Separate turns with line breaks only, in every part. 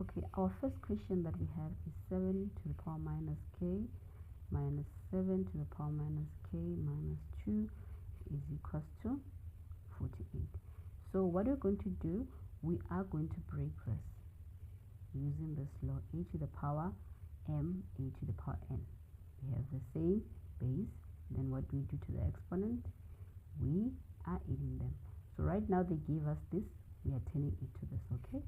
Okay, our first question that we have is 7 to the power minus k minus 7 to the power minus k minus 2 is equals to 48. So what we're going to do, we are going to break this using this law, a to the power m, a to the power n. We have the same base. Then what do we do to the exponent? We are adding them. So right now they give us this, we are turning it to this, okay?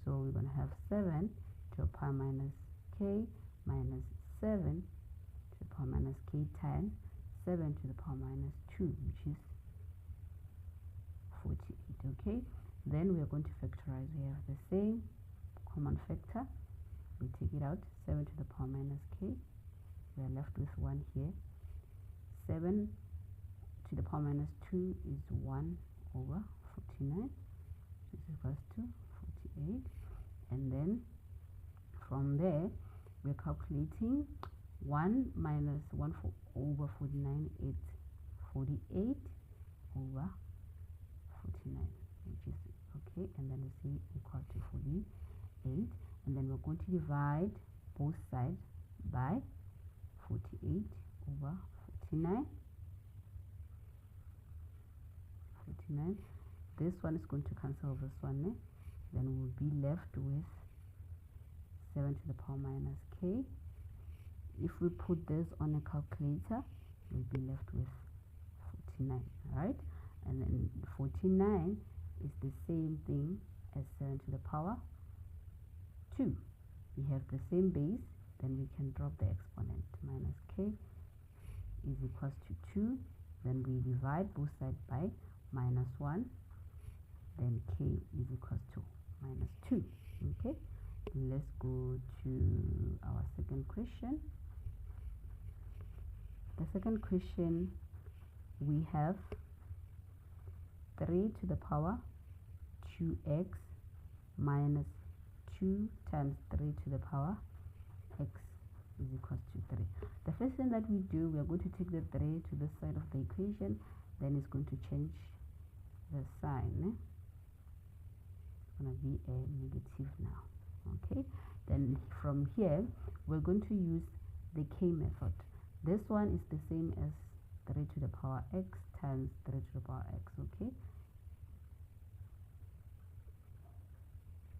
So we're going to have 7 to the power minus k minus 7 to the power minus k times 7 to the power minus 2, which is 48, okay? Then we are going to factorize. We have the same common factor. We take it out, 7 to the power minus k. We are left with 1 here. 7 to the power minus 2 is 1 over 49, which is equals to 48. And then from there we're calculating 1 minus 1 over 49 is 48 over 49, which is okay. And then we see equal to 48, and then we're going to divide both sides by 48 over 49. This one is going to cancel this one, eh? Then we'll be left with 7 to the power minus k. If we put this on a calculator, we'll be left with 49, right? And then 49 is the same thing as 7 to the power 2. We have the same base, then we can drop the exponent. Minus k is equals to 2. Then we divide both sides by minus 1. Then k is equals to minus 2. Okay, let's go to our second question. The second question, we have 3 to the power 2x minus 2 times 3 to the power x is equals to 3. The first thing that we do, we are going to take the 3 to this side of the equation. Then it's going to change the sign. It's going to be a negative now. Okay, then from here we're going to use the k method. This one is the same as 3 to the power x times 3 to the power x. Okay,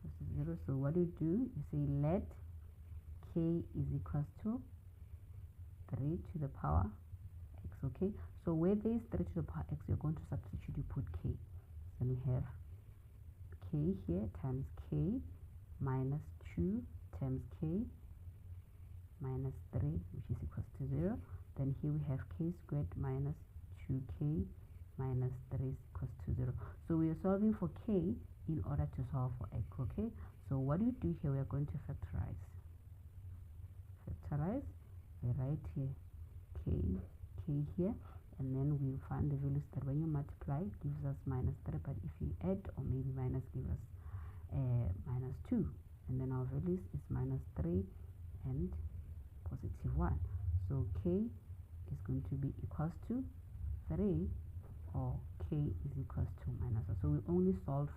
this is 0. So what you do, you say let k is equals to 3 to the power x. Okay, so where there is 3 to the power x, you're going to substitute, you put k. Then we have k here times k minus 2 times k minus 3, which is equals to 0. Then here we have k squared minus 2k minus 3 is equals to 0. So we are solving for k in order to solve for x. Okay, so what do you do here? We are going to factorize. We write here k here, and then we find the values that when you multiply gives us minus 3, but if you add or maybe minus gives us minus 2, and then our values is minus 3 and positive 1. So k is going to be equals to 3, or k is equals to minus 1. So we only solve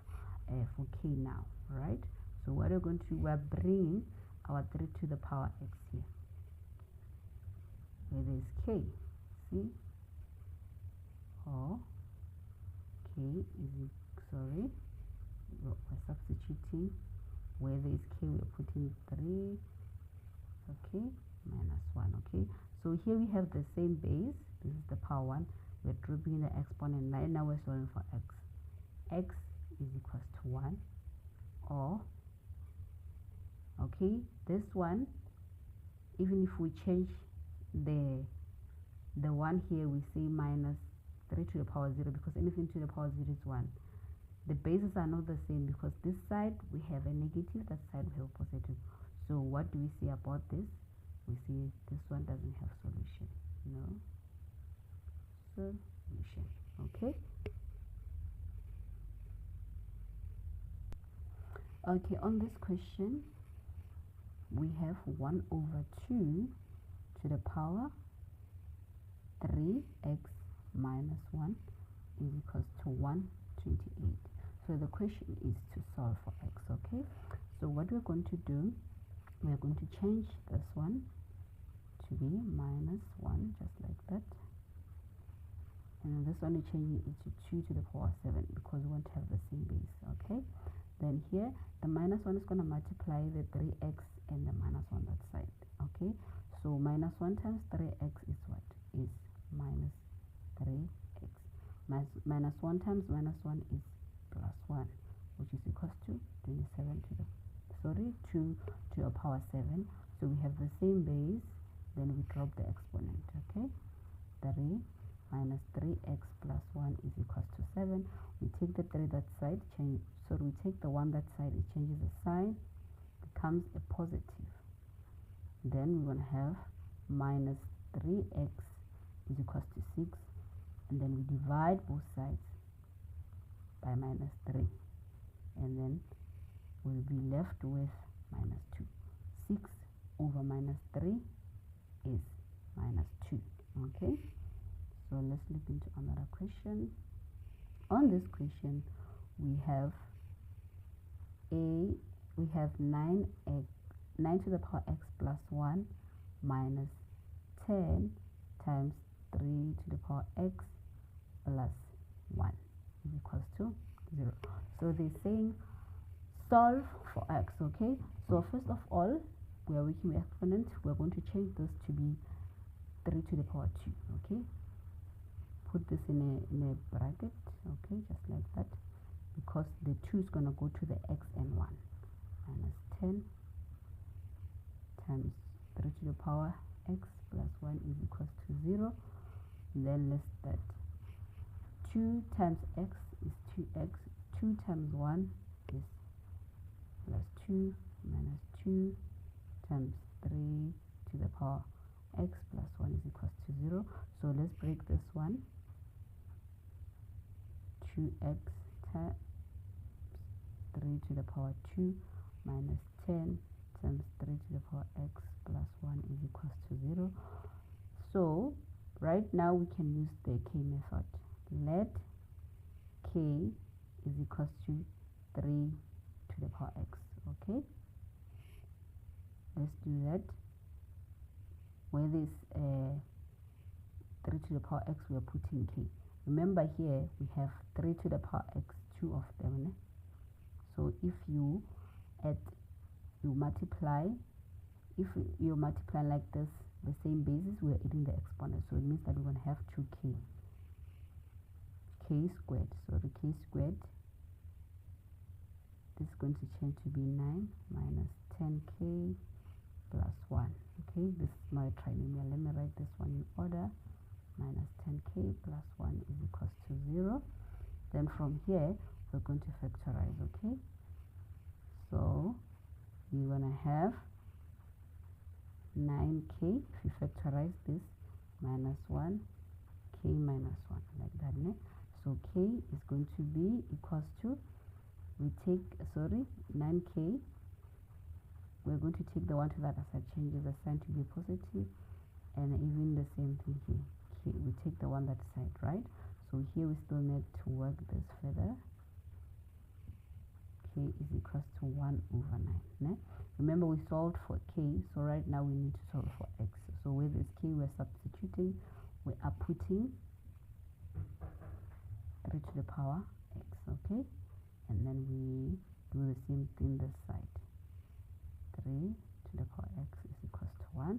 for k now, right? So what we're going to do, we're bringing our 3 to the power x here, where there is k, see, or k is, sorry, we're substituting where there is k, we're putting 3, okay, minus 1. Okay, so here we have the same base. This is the power 1. We're dropping the exponent. Now we're solving for x. X is equals to 1, or okay, this one, even if we change the 1 here, we say minus 3 to the power 0, because anything to the power 0 is 1. The bases are not the same, because this side we have a negative, that side we have a positive. So what do we say about this? We see this one doesn't have solution. No solution. Okay, okay, on this question we have 1 over 2 to the power 3x minus 1 is equals to 128. So the question is to solve for x. Okay, so what we're going to do, we're going to change this one to be minus 1, just like that. And this one we're changing it to 2 to the power 7 because we want to have the same base. Okay, then here the minus 1 is going to multiply the 3x and the minus 1 that side. Okay, so minus 1 times 3x is what? Is minus 3x. Minus 1 times minus 1 is plus 1, which is equals to 27 to the 2 to the power 7. So we have the same base, then we drop the exponent. Okay, 3 minus 3x plus 1 is equals to 7. We take the 3 that side, change, so we take the 1 that side, it changes the sign, becomes a positive. Then we're going to have minus 3x is equals to 6, and then we divide both sides by minus 3, and then we'll be left with minus 2. 6 over minus 3 is minus 2. Okay, so let's look into another question. On this question, we have 9 to the power x plus 1 minus 10 times 3 to the power x plus 1 is equals to 0. So they're saying solve for x. Okay, so first of all, we are working with exponent. We're going to change this to be 3 to the power 2. Okay, put this in a bracket. Okay, just like that, because the 2 is going to go to the x and 1. Minus 10 times 3 to the power x plus 1 is equals to 0. Then let's start. 2 times x is 2x. 2 times 1 is plus 2 minus 2 times 3 to the power x plus 1 is equals to 0. So let's break this one. 2x times 3 to the power 2 minus 10 times 3 to the power x plus 1 is equals to 0. So right now we can use the k method. Let k is equals to 3 to the power x. Okay, let's do that. Where this 3 to the power x, we are putting k. Remember here we have 3 to the power x, 2 of them. So if you add, you multiply, if you multiply like this, the same basis, we are adding the exponent. So it means that we're going to have 2k. K squared, so the k squared, this is going to change to be 9 minus 10k plus 1. Okay, this is my trinomial. Let me write this one in order. Minus 10k plus 1 is equals to 0. Then from here, we're going to factorize. Okay, so we're going to have 9k, if you factorize this, minus 1, k minus 1, like that. So k is going to be equals to, we take, 9k, we're going to take the 1 to that side, changes the sign to be positive, and even the same thing here. K, we take the 1 that side, right? So here we still need to work this further. K is equals to 1 over 9. Remember we solved for k, so right now we need to solve for x. So with this k, we're substituting, we are putting 3 to the power x. Okay, and then we do the same thing this side. 3 to the power x is equals to 1.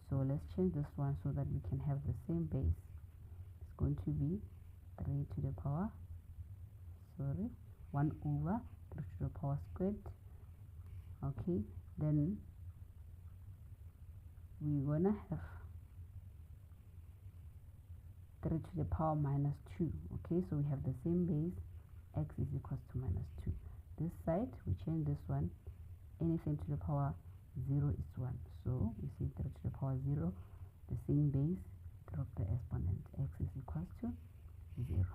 So let's change this one so that we can have the same base. It's going to be 3 to the power 1 over 3 to the power squared. Okay, then we're gonna have 3 to the power minus 2. Okay, so we have the same base, x is equals to minus 2. This side, we change this one, anything to the power 0 is 1. So we see 3 to the power 0, the same base, drop the exponent, x is equals to 0.